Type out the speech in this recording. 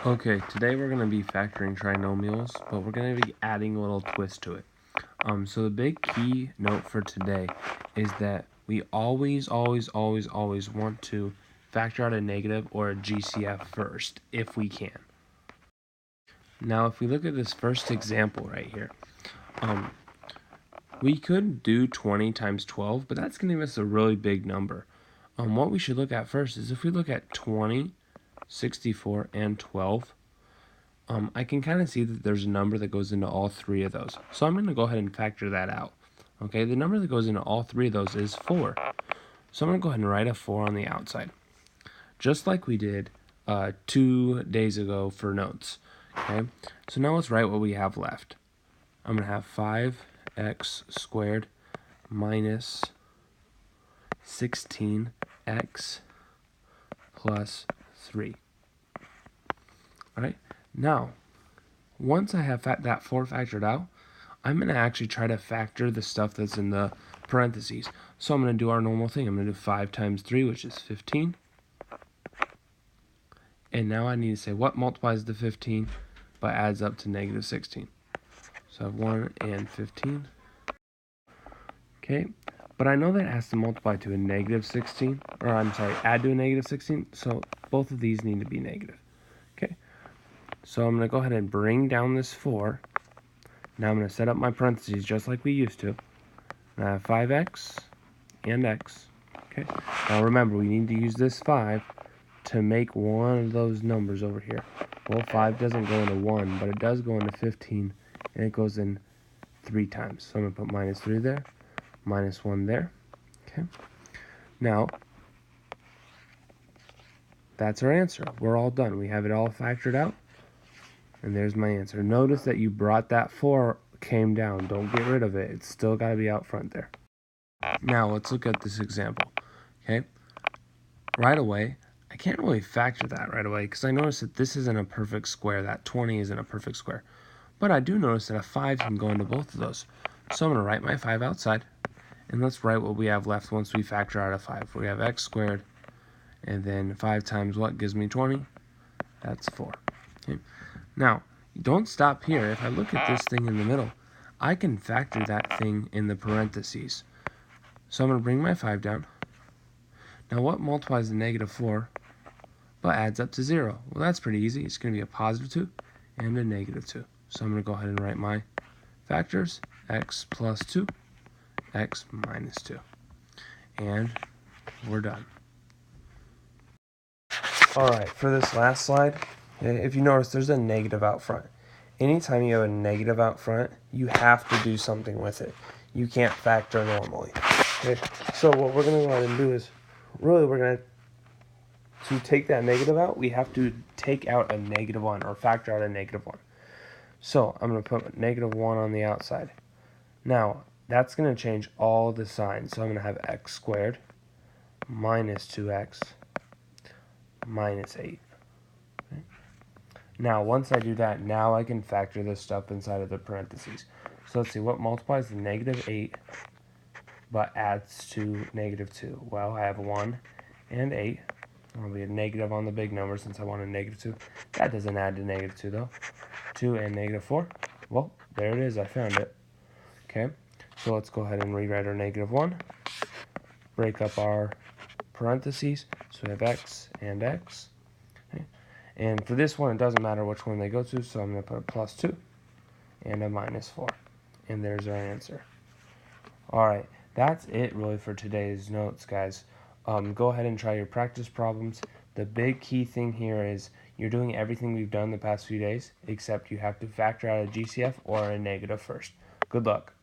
Okay, today we're going to be factoring trinomials, but we're going to be adding a little twist to it. So the big key note for today is that we always want to factor out a negative or a GCF first, if we can. Now, if we look at this first example right here, we could do 20 times 12, but that's going to give us a really big number. What we should look at first is if we look at 20, 64, and 12, I can kind of see that there's a number that goes into all three of those. So I'm going to go ahead and factor that out. Okay, the number that goes into all three of those is 4. So I'm going to go ahead and write a 4 on the outside, just like we did 2 days ago for notes. Okay, so now let's write what we have left. I'm going to have 5x squared minus 16x plus 3. All right, now once I have that 4 factored out, I'm going to actually try to factor the stuff that's in the parentheses. So I'm going to do our normal thing. I'm going to do 5 times 3, which is 15. And now I need to say what multiplies to 15 but adds up to negative 16. So I have 1 and 15. Okay, but I know that has to multiply to a negative 16, or I'm sorry, add to a negative 16, so both of these need to be negative. Okay, so I'm going to go ahead and bring down this 4. Now I'm going to set up my parentheses just like we used to. And I have 5x and x. Okay, now remember, we need to use this 5 to make one of those numbers over here. Well, 5 doesn't go into 1, but it does go into 15, and it goes in 3 times. So I'm going to put minus 3 there, minus 1 there. Okay, now that's our answer. We're all done. We have it all factored out, and there's my answer. Notice that you brought that 4 came down. Don't get rid of it. It's still got to be out front there. Now let's look at this example. Okay, right away, I can't really factor that right away because I notice that this isn't a perfect square. That 20 isn't a perfect square. But I do notice that a 5 can go into both of those. So I'm going to write my 5 outside. And let's write what we have left once we factor out a 5. We have x squared. And then 5 times what gives me 20? That's 4. Okay. Now, don't stop here. If I look at this thing in the middle, I can factor that thing in the parentheses. So I'm going to bring my 5 down. Now what multiplies to negative 4 but adds up to 0? Well, that's pretty easy. It's going to be a positive 2 and a negative 2. So I'm going to go ahead and write my factors. X plus 2, x minus 2. And we're done. Alright, for this last slide, if you notice, there's a negative out front. Anytime you have a negative out front, you have to do something with it. You can't factor normally. Okay? So what we're going to go ahead and do is, really we're going to take that negative out, we have to take out a negative 1 or factor out a negative 1. So I'm going to put negative 1 on the outside. Now, that's going to change all the signs. So I'm going to have x squared minus 2x minus 8. Okay. Now, once I do that, now I can factor this stuff inside of the parentheses. So let's see, what multiplies to negative 8 but adds to negative 2? Well, I have 1 and 8. I'll be a negative on the big number since I want a negative 2. That doesn't add to negative 2, though. 2 and negative 4. Well, there it is. I found it. Okay, so let's go ahead and rewrite our negative 1. Break up our parentheses. So we have x and x. Okay. And for this one, it doesn't matter which one they go to, so I'm going to put a plus 2 and a minus 4. And there's our answer. All right, that's it really for today's notes, guys. Go ahead and try your practice problems. The big key thing here is you're doing everything we've done the past few days, except you have to factor out a GCF or a negative first. Good luck.